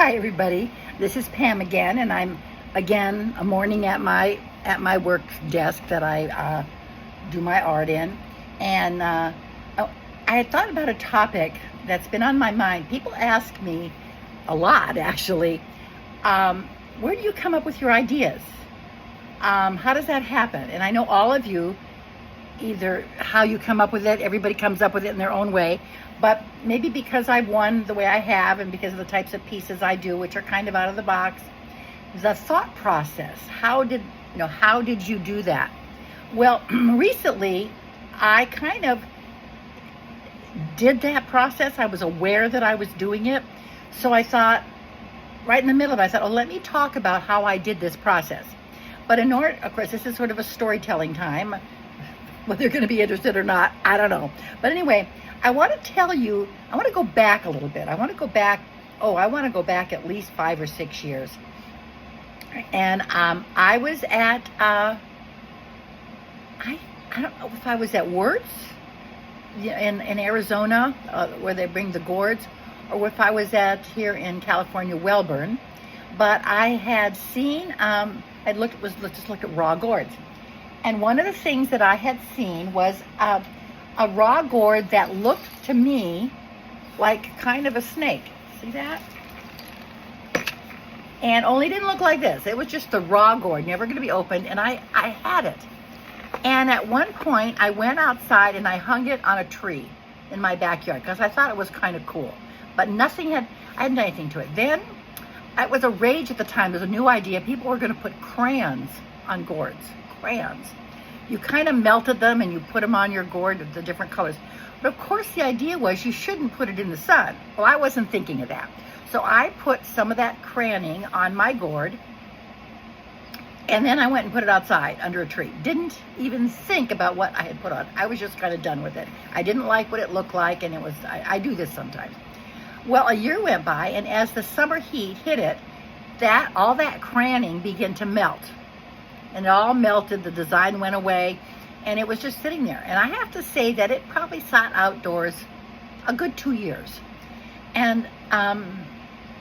Hi everybody, this is Pam again, and I'm again a morning at my work desk that I do my art in. And I had thought about a topic that's been on my mind. People ask me a lot, actually, where do you come up with your ideas? How does that happen? And I know all of you, either how you come up with it, everybody comes up with it in their own way, but maybe because I've won the way I have and because of the types of pieces I do, which are kind of out of the box, the thought process, how did you do that? Well, recently I kind of did that process. I was aware that I was doing it, so I thought, right in the middle of it, I thought, oh, let me talk about how I did this process. But in order, of course, this is sort of a storytelling time. Whether you're going to be interested or not, I don't know. But anyway, I want to tell you, I want to go back a little bit. I want to go back at least 5 or 6 years. And I was at, I don't know if I was at Words in Arizona, where they bring the gourds, or if I was at here in California, Wellburn. But I had seen, let's just look at raw gourds. And one of the things that I had seen was a raw gourd that looked to me like kind of a snake. See that? And only didn't look like this. It was just the raw gourd, never going to be opened. And I had it. And at one point, I went outside and I hung it on a tree in my backyard because I thought it was kind of cool. But I hadn't done anything to it. Then, it was a rage at the time. There was a new idea. People were going to put crayons on gourds. Crayons. You kind of melted them and you put them on your gourd of the different colors. But of course the idea was you shouldn't put it in the sun. Well, I wasn't thinking of that. So I put some of that crayoning on my gourd, and then I went and put it outside under a tree. Didn't even think about what I had put on. I was just kind of done with it. I didn't like what it looked like, and I do this sometimes. Well, a year went by, and as the summer heat hit it, all that crayoning began to melt. And it all melted, the design went away, and it was just sitting there. And I have to say that it probably sat outdoors a good 2 years. And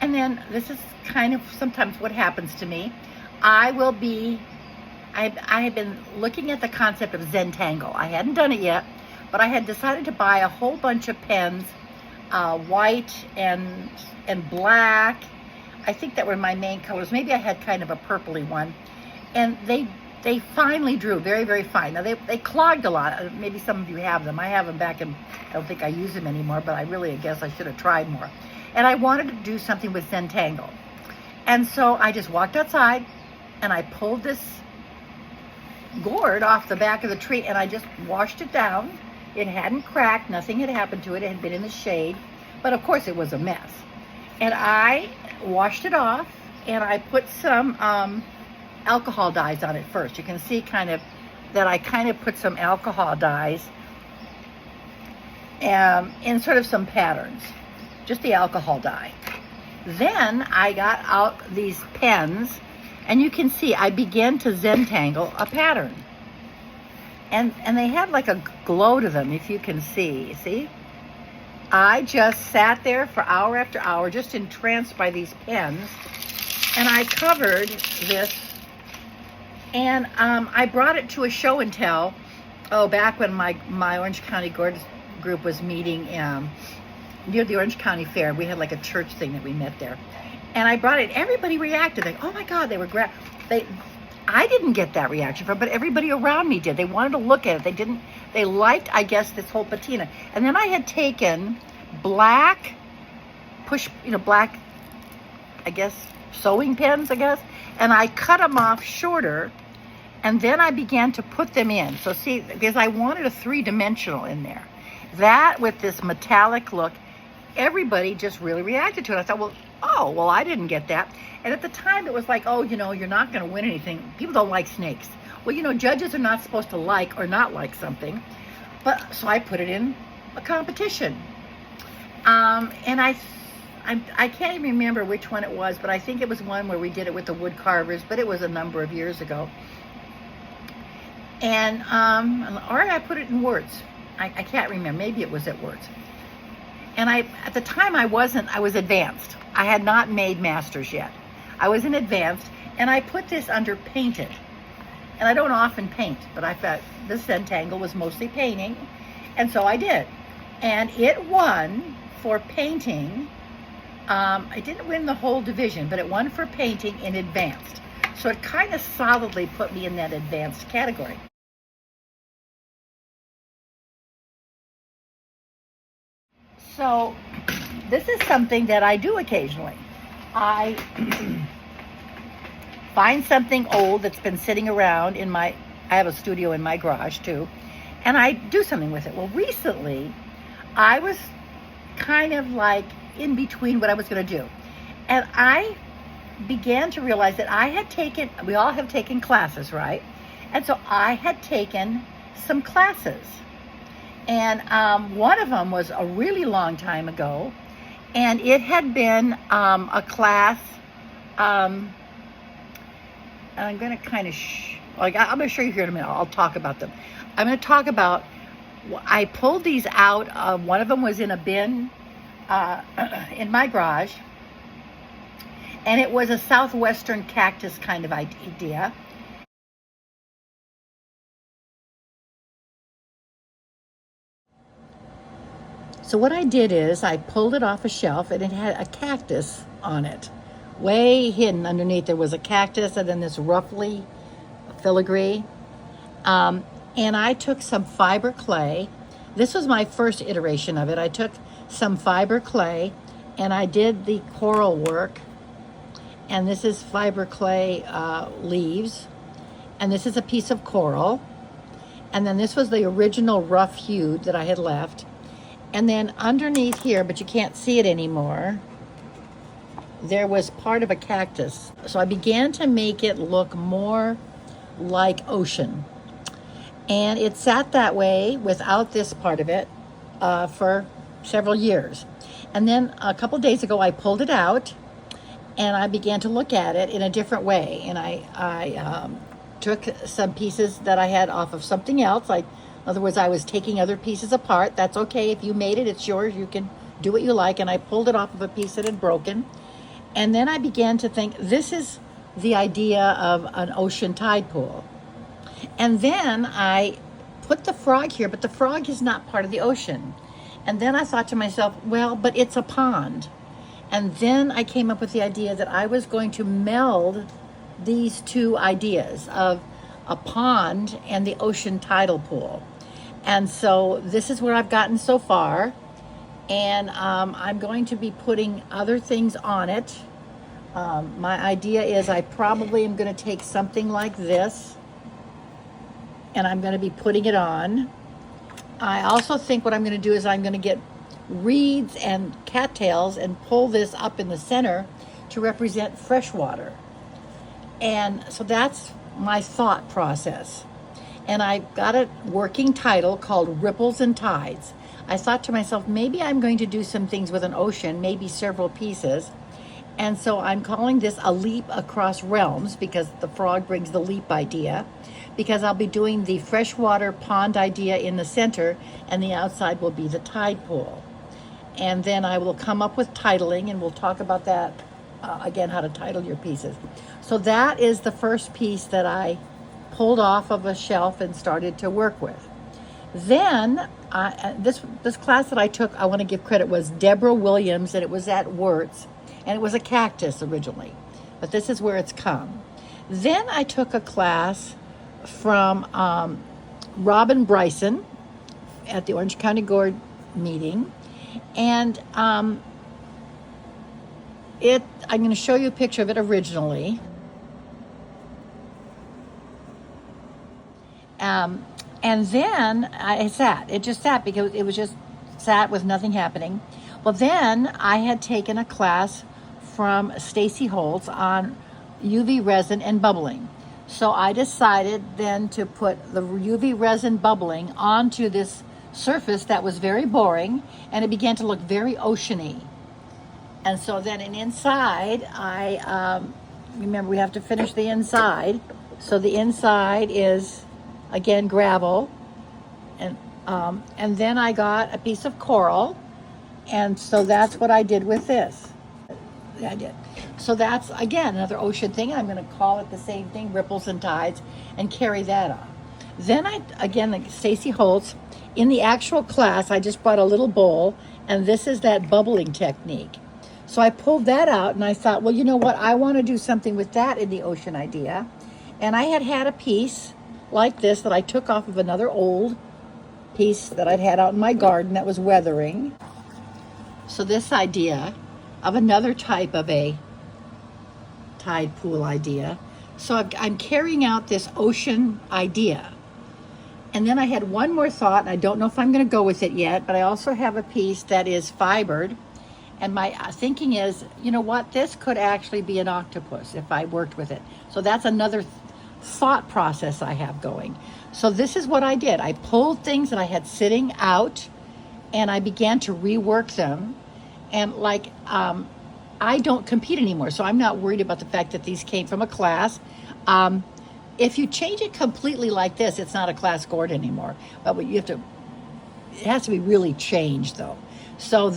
then this is kind of sometimes what happens to me. I have been looking at the concept of Zentangle. I hadn't done it yet, but I had decided to buy a whole bunch of pens, white and black. I think that were my main colors. Maybe I had kind of a purpley one. And they finely drew, very, very fine. Now, they clogged a lot. Maybe some of you have them. I have them back, and I don't think I use them anymore, but I guess I should have tried more. And I wanted to do something with Zentangle. And so I just walked outside, and I pulled this gourd off the back of the tree, and I just washed it down. It hadn't cracked. Nothing had happened to it. It had been in the shade. But, of course, it was a mess. And I washed it off, and I put some alcohol dyes on it first. You can see that I put some alcohol dyes in sort of some patterns, just the alcohol dye. Then I got out these pens, and you can see I began to Zentangle a pattern, and they have like a glow to them, if you can see. I just sat there for hour after hour, just entranced by these pens, and I covered this. And I brought it to a show and tell, back when my Orange County Gourd group was meeting near the Orange County Fair. We had like a church thing that we met there. And I brought it. Everybody reacted. Like, oh my God, they were I didn't get that reaction from it, but everybody around me did. They wanted to look at it. They liked, I guess, this whole patina. And then I had taken black, I guess, sewing pens, and I cut them off shorter. And then I began to put them in. So see, because I wanted a 3-dimensional in there. That with this metallic look, everybody just really reacted to it. I thought, well, I didn't get that. And at the time it was like, you're not going to win anything. People don't like snakes. Well, judges are not supposed to like or not like something. But so I put it in a competition. And I can't even remember which one it was, but I think it was one where we did it with the wood carvers, but it was a number of years ago. And, or I put it in Words. I can't remember. Maybe it was at Words. And at the time I was advanced. I had not made masters yet. I was in advanced, and I put this under painted. And I don't often paint, but I thought this Zentangle was mostly painting, and so I did. And it won for painting. It didn't win the whole division, but it won for painting in advanced. So it kind of solidly put me in that advanced category. So this is something that I do occasionally. I find something old that's been sitting around I have a studio in my garage too, and I do something with it. Well, recently I was kind of like in between what I was going to do, and I began to realize that we all have taken classes, right? And so I had taken some classes, and one of them was a really long time ago, and it had been a class. I'm going to kind of I'm going to show you here in a minute. I'll talk about them. I'm going to talk about, I pulled these out. One of them was in a bin in my garage, and it was a southwestern cactus kind of idea. So what I did is I pulled it off a shelf, and it had a cactus on it. Way hidden underneath there was a cactus, and then this roughly filigree. And I took some fiber clay. This was my first iteration of it. I took some fiber clay, and I did the coral work. And this is fiber clay leaves. And this is a piece of coral. And then this was the original rough hue that I had left. And then underneath here, but you can't see it anymore, there was part of a cactus. So I began to make it look more like ocean. And it sat that way without this part of it for several years. And then a couple days ago, I pulled it out, and I began to look at it in a different way. And I took some pieces that I had off of something else. In other words, I was taking other pieces apart. That's okay. If you made it, it's yours. You can do what you like. And I pulled it off of a piece that had broken. And then I began to think, this is the idea of an ocean tide pool. And then I put the frog here, but the frog is not part of the ocean. And then I thought to myself, well, but it's a pond. And then I came up with the idea that I was going to meld these two ideas of a pond and the ocean tidal pool. And so this is where I've gotten so far. And I'm going to be putting other things on it. My idea is I probably am going to take something like this, and I'm going to be putting it on. I also think what I'm going to do is I'm going to get reeds and cattails and pull this up in the center to represent freshwater. And so that's my thought process. And I got a working title called Ripples and Tides. I thought to myself, maybe I'm going to do some things with an ocean, maybe several pieces. And so I'm calling this a leap across realms, because the frog brings the leap idea, because I'll be doing the freshwater pond idea in the center, and the outside will be the tide pool. And then I will come up with titling, and we'll talk about that again, how to title your pieces. So that is the first piece that I pulled off of a shelf and started to work with. Then this class that I took, I want to give credit, was Deborah Williams, and it was at Wertz, and it was a cactus originally, but this is where it's come. Then I took a class from Robin Bryson at the Orange County Gourd meeting, and I'm going to show you a picture of it originally. And then it just sat because it was just sat with nothing happening. Well, then I had taken a class from Stacy Holtz on UV resin and bubbling. So I decided then to put the UV resin bubbling onto this surface that was very boring, and it began to look very oceany. And so then inside, remember we have to finish the inside. So the inside is, again, gravel. And then I got a piece of coral, And so that's what I did with this. Yeah, I did. So that's, again, another ocean thing. I'm going to call it the same thing, ripples and tides, and carry that on. Then again, like Stacy Holtz, in the actual class, I just brought a little bowl, and this is that bubbling technique. So I pulled that out, and I thought, well, you know what? I want to do something with that in the ocean idea. And I had a piece like this that I took off of another old piece that I'd had out in my garden that was weathering. So this idea of another type of a tide pool idea. So I'm carrying out this ocean idea. And then I had one more thought, and I don't know if I'm going to go with it yet, but I also have a piece that is fibered. And my thinking is, you know what, this could actually be an octopus if I worked with it. So that's another thought process I have going. So this is what I did. I pulled things that I had sitting out, and I began to rework them. And like, I don't compete anymore, so I'm not worried about the fact that these came from a class. If you change it completely like this, it's not a class gourd anymore. But it has to be really changed though. So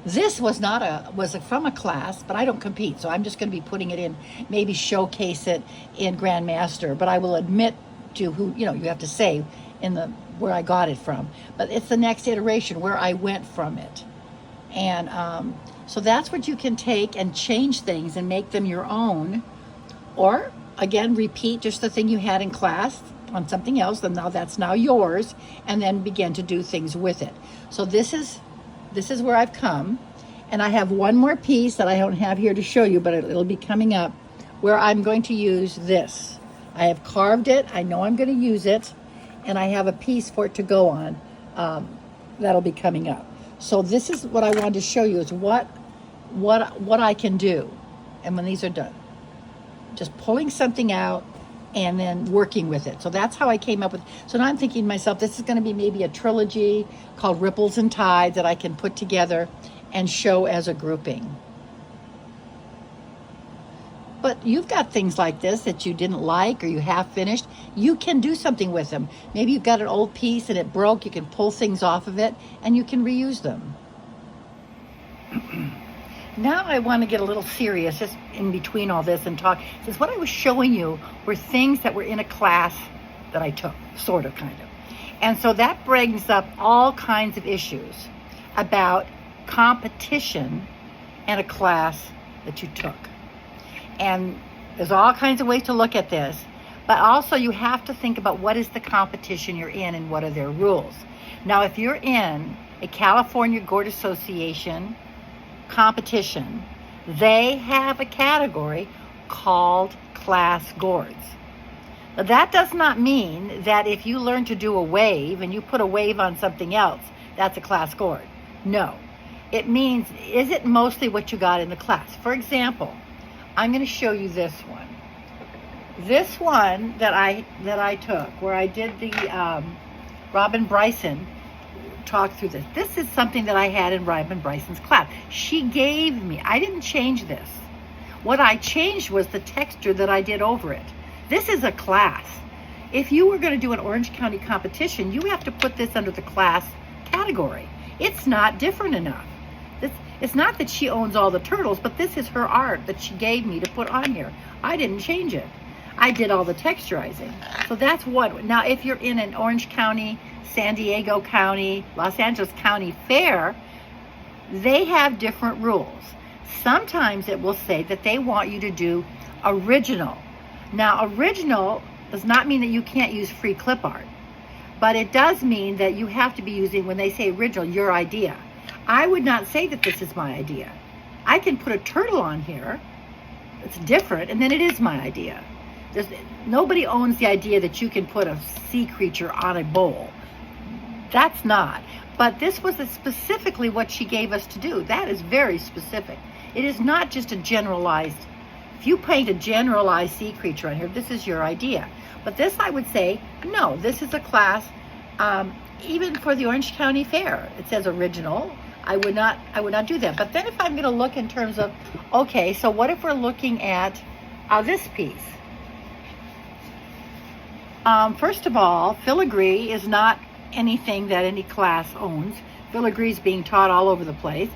this was from a class, but I don't compete, so I'm just going to be putting it in, maybe showcase it in Grandmaster. But I will admit to who, you have to say where I got it from. But it's the next iteration where I went from it, and so that's what you can take and change things and make them your own, or again, repeat just the thing you had in class on something else, and now that's now yours, and then begin to do things with it. So this is where I've come, and I have one more piece that I don't have here to show you, but it'll be coming up, where I'm going to use this. I have carved it, I know I'm going to use it, and I have a piece for it to go on. That'll be coming up. So this is what I wanted to show you, is what I can do, and when these are done. Just pulling something out and then working with it. So that's how I came up with. So now I'm thinking to myself, this is going to be maybe a trilogy called Ripples and Tides that I can put together and show as a grouping. But you've got things like this that you didn't like or you have finished. You can do something with them. Maybe you've got an old piece and it broke. You can pull things off of it and you can reuse them. Now I want to get a little serious just in between all this and talk. Because what I was showing you were things that were in a class that I took, sort of, kind of. And so that brings up all kinds of issues about competition in a class that you took. And there's all kinds of ways to look at this. But also you have to think about what is the competition you're in and what are their rules. Now, if you're in a California Gourd Association competition, they have a category called class gourds. Now, that does not mean that if you learn to do a wave and you put a wave on something else, that's a class gourd. No. It means, is it mostly what you got in the class? For example, I'm going to show you this one. This one that I took, where I did the Robin Bryson talk through this. This is something that I had in Robin Bryson's class. She gave me, I didn't change this. What I changed was the texture that I did over it. This is a class. If you were going to do an Orange County competition, you have to put this under the class category. It's not different enough. It's not that she owns all the turtles, but this is her art that she gave me to put on here. I didn't change it. I did all the texturizing. So that's what. Now, if you're in an Orange County, San Diego County, Los Angeles County fair, they have different rules. Sometimes it will say that they want you to do original. Now, original does not mean that you can't use free clip art, but it does mean that you have to be using, when they say original, your idea. I would not say that this is my idea. I can put a turtle on here. It's different, and then it is my idea. Nobody owns the idea that you can put a sea creature on a bowl. That's not. But this was specifically what she gave us to do. That is very specific. It is not just a generalized. If you paint a generalized sea creature on here, this is your idea. But this, I would say, no, this is a class, even for the Orange County Fair. It says original. I would not do that. But then if I'm going to look in terms of, okay, so what if we're looking at this piece? First of all, filigree is not anything that any class owns. Filigree is being taught all over the place.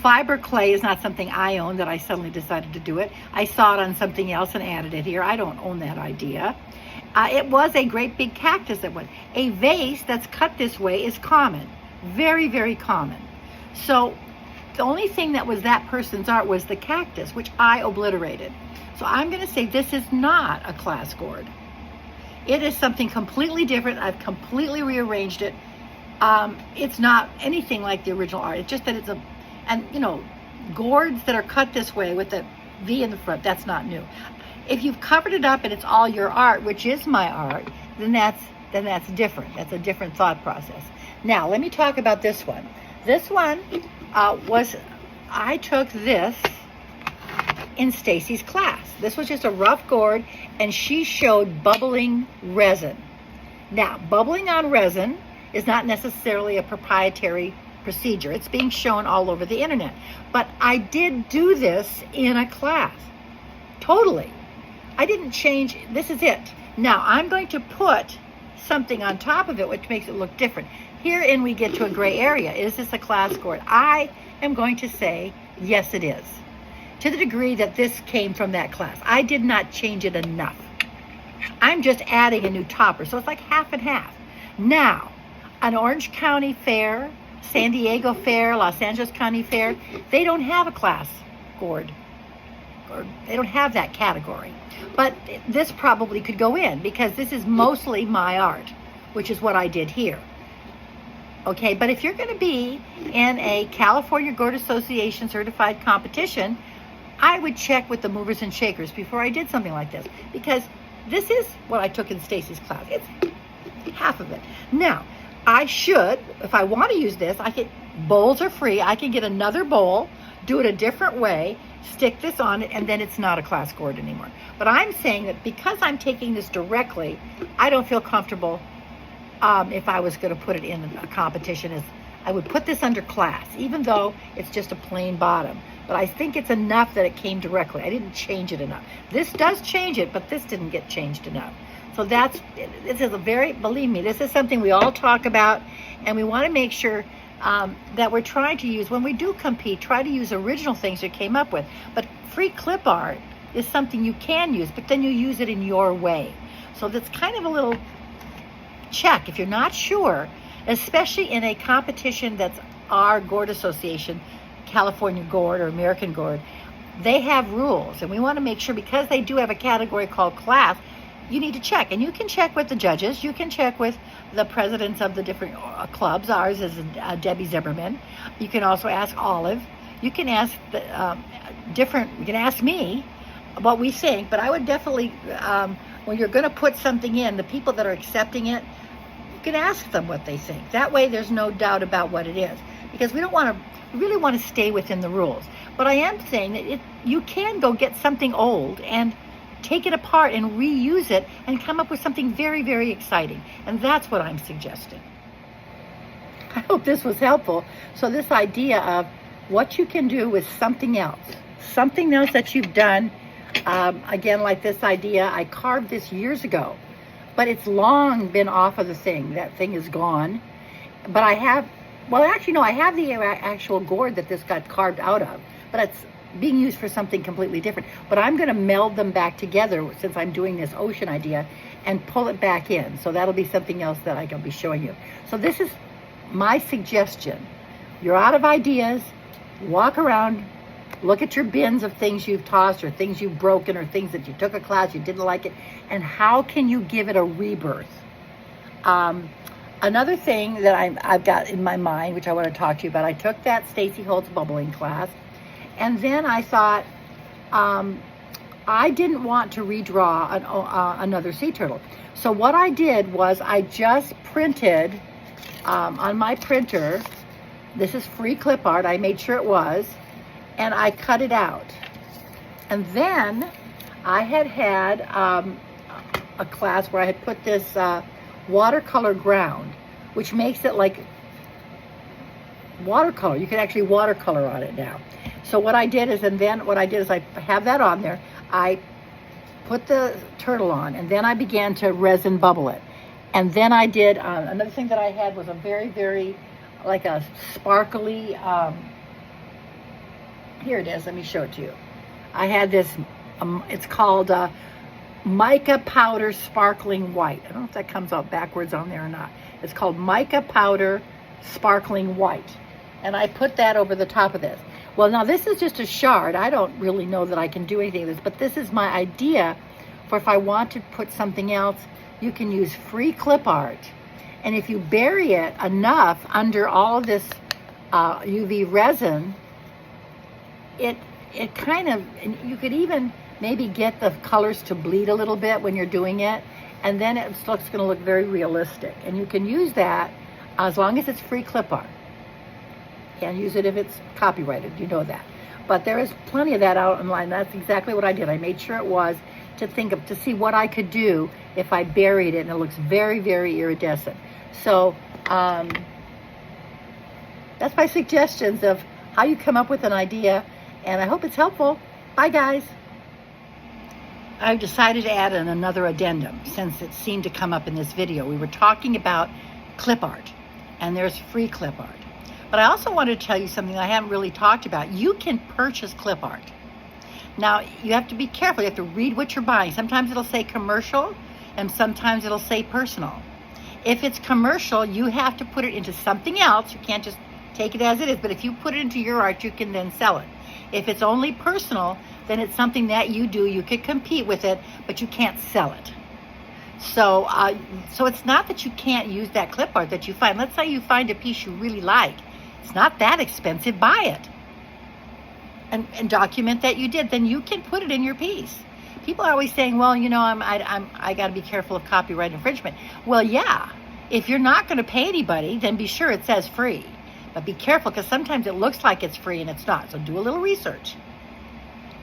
Fiber clay is not something I own that I suddenly decided to do it. I saw it on something else and added it here. I don't own that idea. It was a great big cactus that went. A vase that's cut this way is common. Very, very common. So the only thing that was that person's art was the cactus, which I obliterated. So I'm going to say this is not a class gourd. It is something completely different. I've completely rearranged it. It's not anything like the original art. It's just that it's gourds that are cut this way with the V in the front, that's not new. If you've covered it up and it's all your art, which is my art, then that's different. That's a different thought process. Now, let me talk about this one. This one I took this in Stacy's class. This was just a rough gourd, and she showed bubbling resin. Now, bubbling on resin is not necessarily a proprietary procedure. It's being shown all over the internet. But I did do this in a class. Totally. I didn't change. This is it. Now, I'm going to put something on top of it, which makes it look different. Herein we get to a gray area. Is this a class gourd? I am going to say, yes, it is. To the degree that this came from that class. I did not change it enough. I'm just adding a new topper. So it's like half and half. Now, an Orange County fair, San Diego fair, Los Angeles County fair, they don't have a class gourd. Or they don't have that category. But this probably could go in because this is mostly my art, which is what I did here. Okay, but if you're going to be in a California Gourd Association certified competition, I would check with the movers and shakers before I did something like this, because this is what I took in Stacy's class. It's half of it. Now, I should, if I want to use this, bowls are free. I can get another bowl, do it a different way, stick this on it, and then it's not a class gourd anymore. But I'm saying that because I'm taking this directly, I don't feel comfortable if I was going to put it in a competition. I would put this under class, even though it's just a plain bottom. But I think it's enough that it came directly. I didn't change it enough. This does change it, but this didn't get changed enough. So this is believe me, this is something we all talk about, and we want to make sure that we're trying to use, when we do compete, try to use original things you came up with. But free clip art is something you can use, but then you use it in your way. So that's kind of a little check if you're not sure, especially in a competition that's our Gourd Association, California Gourd or American Gourd. They have rules, and we want to make sure, because they do have a category called class, you need to check. And you can check with the judges. You can check with the presidents of the different clubs. Ours is Debbie Zimmerman. You can also ask Olive. You can ask you can ask me what we think, but I would definitely, when you're going to put something in, the people that are accepting it, you can ask them what they think. That way there's no doubt about what it is, because we really want to stay within the rules. But I am saying that you can go get something old and take it apart and reuse it and come up with something very, very exciting. And that's what I'm suggesting. I hope this was helpful. So this idea of what you can do with something else that you've done, again, like this idea, I carved this years ago, but it's long been off of the thing. That thing is gone. But I have the actual gourd that this got carved out of, but it's being used for something completely different. But I'm going to meld them back together, since I'm doing this ocean idea, and pull it back in. So that'll be something else that I can be showing you. So this is my suggestion. You're out of ideas. Walk around, look at your bins of things you've tossed or things you've broken or things that you took a class, you didn't like it, and how can you give it a rebirth? Another thing that I've got in my mind, which I want to talk to you about, I took that Stacy Holt's bubbling class, and then I thought I didn't want to redraw another sea turtle. So what I did was I just printed on my printer. This is free clip art. I made sure it was, and I cut it out. And then I had a class where I had put this watercolor ground, which makes it like watercolor. You can actually watercolor on it now. So what I did is, I have that on there. I put the turtle on, and then I began to resin bubble it. And then I did, another thing that I had was a very, very like a sparkly, here it is, let me show it to you. I had this, it's called mica powder sparkling white. I don't know if that comes out backwards on there or not. It's called mica powder sparkling white. And I put that over the top of this. Well, now this is just a shard. I don't really know that I can do anything with this, but this is my idea for if I want to put something else. You can use free clip art. And if you bury it enough under all this UV resin, it kind of, and you could even maybe get the colors to bleed a little bit when you're doing it, and then it's going to look very realistic. And you can use that as long as it's free clip art. Can't use it if it's copyrighted, you know that. But there is plenty of that out online. That's exactly what I did. I made sure it was to see what I could do if I buried it, and it looks very, very iridescent. So that's my suggestions of how you come up with an idea, and I hope it's helpful. Bye, guys. I've decided to add another addendum since it seemed to come up in this video. We were talking about clip art, and there's free clip art. But I also wanted to tell you something I haven't really talked about. You can purchase clip art. Now, you have to be careful. You have to read what you're buying. Sometimes it'll say commercial, and sometimes it'll say personal. If it's commercial, you have to put it into something else. You can't just take it as it is. But if you put it into your art, you can then sell it. If it's only personal, then it's something that you do. You could compete with it, but you can't sell it. So it's not that you can't use that clip art that you find. Let's say you find a piece you really like. It's not that expensive. Buy it and document that you did. Then you can put it in your piece. People are always saying, well, you know, I got to be careful of copyright infringement. Well, yeah. If you're not going to pay anybody, then be sure it says free. But be careful, because sometimes it looks like it's free and it's not. So do a little research.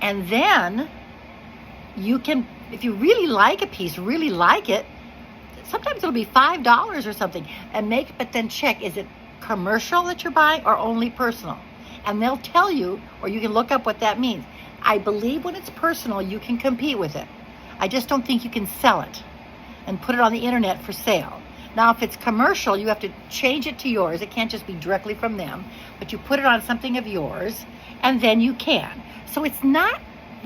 And then you can, if you really like a piece, really like it, sometimes it'll be $5 or something. But then check, is it commercial that you're buying or only personal? And they'll tell you, or you can look up what that means. I believe when it's personal, you can compete with it. I just don't think you can sell it and put it on the internet for sale. Now, if it's commercial, you have to change it to yours. It can't just be directly from them, but you put it on something of yours, and then you can. So it's not,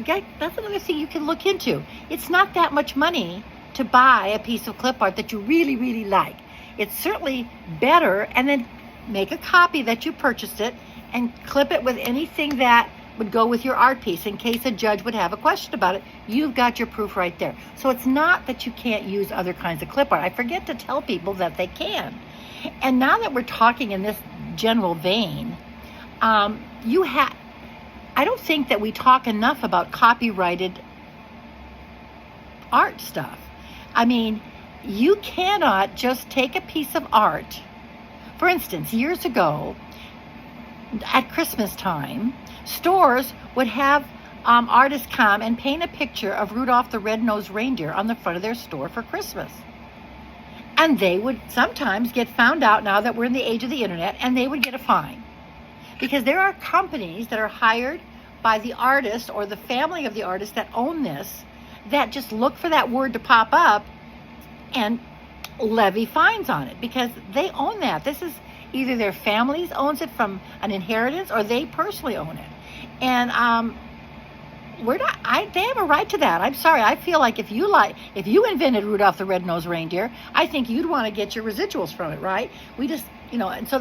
that's another thing you can look into. It's not that much money to buy a piece of clip art that you really, really like. It's certainly better, and then make a copy that you purchased it and clip it with anything that would go with your art piece in case a judge would have a question about it. You've got your proof right there. So it's not that you can't use other kinds of clip art. I forget to tell people that they can. And now that we're talking in this general vein, I don't think that we talk enough about copyrighted art stuff. I mean, you cannot just take a piece of art. For instance, years ago, at Christmas time, stores would have artists come and paint a picture of Rudolph the Red-Nosed Reindeer on the front of their store for Christmas. And they would sometimes get found out, now that we're in the age of the internet, and they would get a fine. Because there are companies that are hired by the artist or the family of the artist that own this, that just look for that word to pop up and levy fines on it, because they own that. This is either their families owns it from an inheritance, or they personally own it. And they have a right to that. I'm sorry. I feel like if you invented Rudolph the Red-Nosed Reindeer, I think you'd want to get your residuals from it, right? We just, and so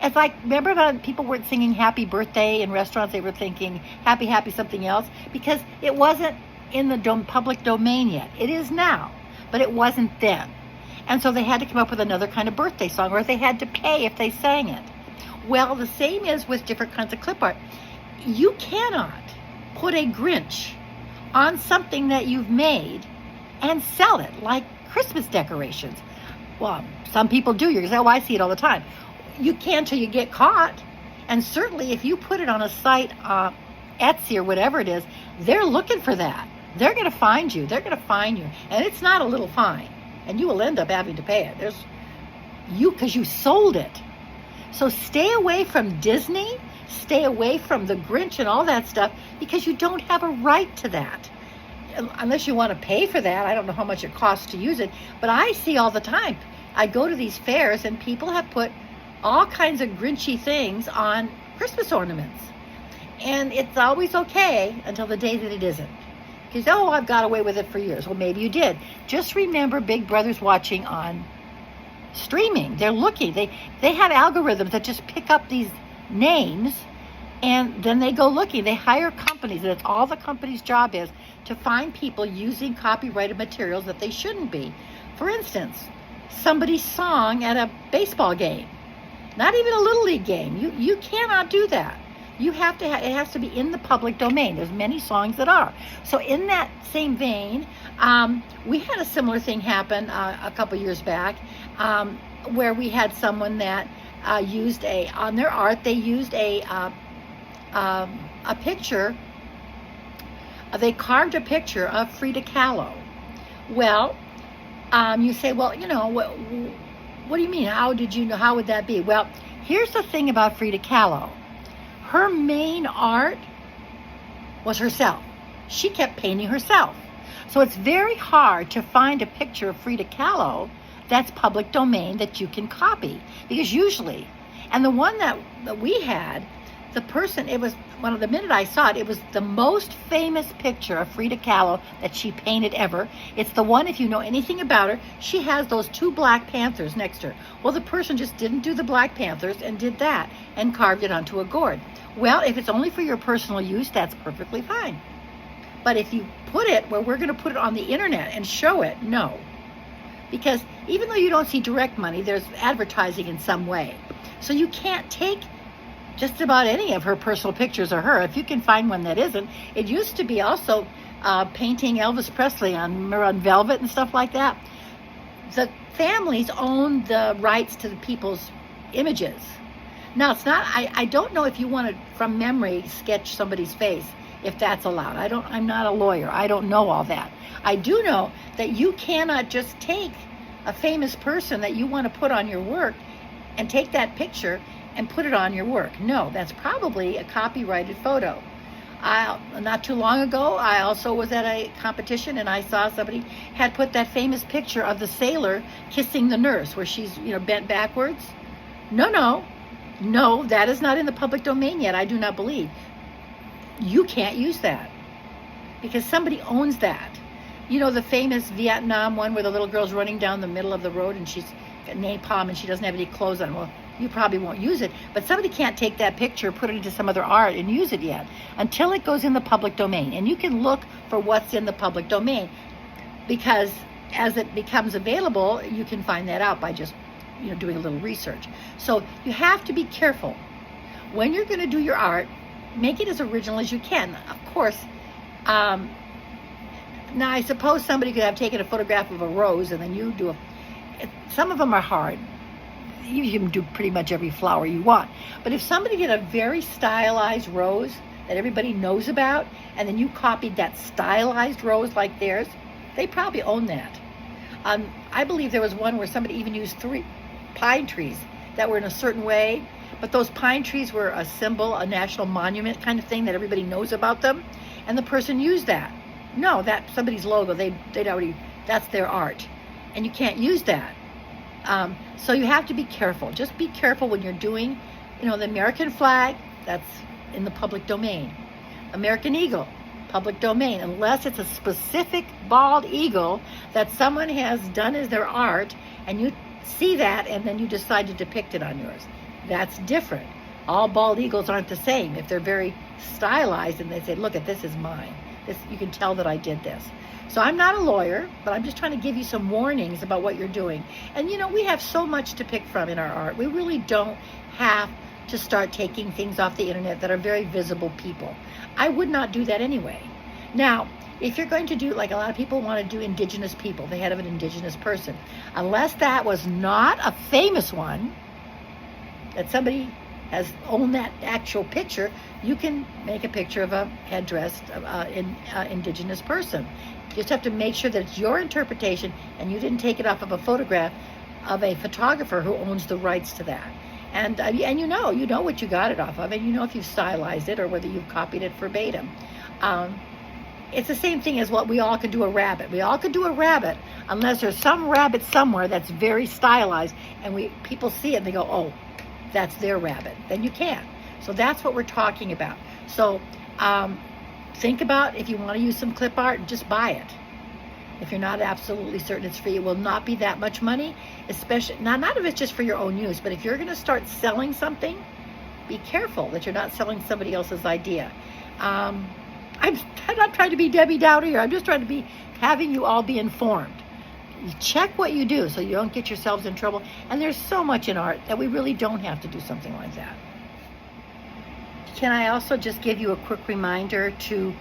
it's like, remember when people weren't singing happy birthday in restaurants, they were thinking happy, happy something else, because it wasn't in the public domain yet. It is now, but it wasn't then. And so they had to come up with another kind of birthday song, or they had to pay if they sang it. Well, the same is with different kinds of clip art. You cannot put a Grinch on something that you've made and sell it like Christmas decorations. Well, some people do. You're going to say, oh, I see it all the time. You can till you get caught. And certainly if you put it on a site, Etsy or whatever it is, they're looking for that. They're going to find you. They're going to fine you. And it's not a little fine. And you will end up having to pay it. Because you sold it. So stay away from Disney, stay away from the Grinch and all that stuff, because you don't have a right to that. Unless you want to pay for that. I don't know how much it costs to use it, but I see all the time. I go to these fairs and people have put all kinds of grinchy things on Christmas ornaments. And it's always okay until the day that it isn't. Because, oh, I've got away with it for years. Well, maybe you did. Just remember, Big Brother's watching on streaming. They're looking. They have algorithms that just pick up these names, and then they go looking. They hire companies. That's all the company's job is, to find people using copyrighted materials that they shouldn't be. For instance, somebody's song at a baseball game. Not even a Little League game. You cannot do that. You have to. It has to be in the public domain. There's many songs that are. So in that same vein, we had a similar thing happen a couple years back, where we had someone that used on their art. They used a picture. They carved a picture of Frida Kahlo. Well, you say, well, what do you mean? How did you know? How would that be? Well, here's the thing about Frida Kahlo. Her main art was herself. She kept painting herself. So it's very hard to find a picture of Frida Kahlo that's public domain that you can copy. Because usually, and the one that we had, the person, the minute I saw it, it was the most famous picture of Frida Kahlo that she painted ever. It's the one, if you know anything about her, she has those 2 Black Panthers next to her. Well, the person just didn't do the Black Panthers and did that and carved it onto a gourd. Well, if it's only for your personal use, that's perfectly fine. But if you put it where we're going to put it on the internet and show it, no. Because even though you don't see direct money, there's advertising in some way. So you can't take just about any of her personal pictures of her. If you can find one that isn't. It used to be also painting Elvis Presley on velvet and stuff like that. The families own the rights to the people's images. Now, it's not, I don't know if you want to, from memory, sketch somebody's face, if that's allowed. I'm not a lawyer. I don't know all that. I do know that you cannot just take a famous person that you want to put on your work and take that picture and put it on your work. No, that's probably a copyrighted photo. Not too long ago, I also was at a competition and I saw somebody had put that famous picture of the sailor kissing the nurse where she's, bent backwards. No, that is not in the public domain yet, I do not believe. You can't use that because somebody owns that. The famous Vietnam one where the little girl's running down the middle of the road and she's got napalm and she doesn't have any clothes on. Well, you probably won't use it, but somebody can't take that picture, put it into some other art and use it yet until it goes in the public domain. And you can look for what's in the public domain because as it becomes available, you can find that out by just doing a little research. So you have to be careful. When you're going to do your art, make it as original as you can. Of course, now I suppose somebody could have taken a photograph of a rose and then you do some of them are hard. You can do pretty much every flower you want. But if somebody did a very stylized rose that everybody knows about, and then you copied that stylized rose like theirs, they probably own that. I believe there was one where somebody even used 3 pine trees that were in a certain way, but those pine trees were a symbol, a national monument kind of thing that everybody knows about them, and the person used that. No, that's somebody's logo. They'd already, that's their art, and you can't use that. So you have to be careful. Just be careful when you're doing, the American flag, that's in the public domain. American eagle, public domain, unless it's a specific bald eagle that someone has done as their art and you see that and then you decide to depict it on yours. That's different. All bald eagles aren't the same. If they're very stylized and they say, look, this is mine. You can tell that I did this. So I'm not a lawyer, but I'm just trying to give you some warnings about what you're doing. And we have so much to pick from in our art. We really don't have to start taking things off the internet that are very visible people. I would not do that anyway. Now, if you're going to do, like a lot of people want to do indigenous people, the head of an indigenous person, unless that was not a famous one, that somebody has owned that actual picture, you can make a picture of a headdressed indigenous person. You just have to make sure that it's your interpretation and you didn't take it off of a photograph of a photographer who owns the rights to that. And you know what you got it off of, and you know if you've stylized it or whether you've copied it verbatim. It's the same thing as what we all could do a rabbit. We all could do a rabbit unless there's some rabbit somewhere that's very stylized and people see it and they go, oh, that's their rabbit, then you can. So that's what we're talking about. So think about if you want to use some clip art, just buy it. If you're not absolutely certain it's free, it will not be that much money, especially, not if it's just for your own use, but if you're going to start selling something, be careful that you're not selling somebody else's idea. I'm not trying to be Debbie Downer here. I'm just trying to be having you all be informed. Check what you do so you don't get yourselves in trouble. And there's so much in art that we really don't have to do something like that. Can I also just give you a quick reminder to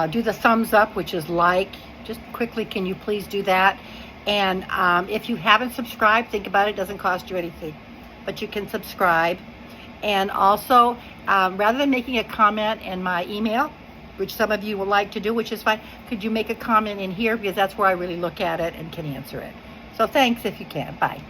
do the thumbs up, which is like. Just quickly, can you please do that? And if you haven't subscribed, think about it. It doesn't cost you anything, but you can subscribe. And also, rather than making a comment in my email, which some of you will like to do, which is fine, could you make a comment in here? Because that's where I really look at it and can answer it. So thanks if you can. Bye.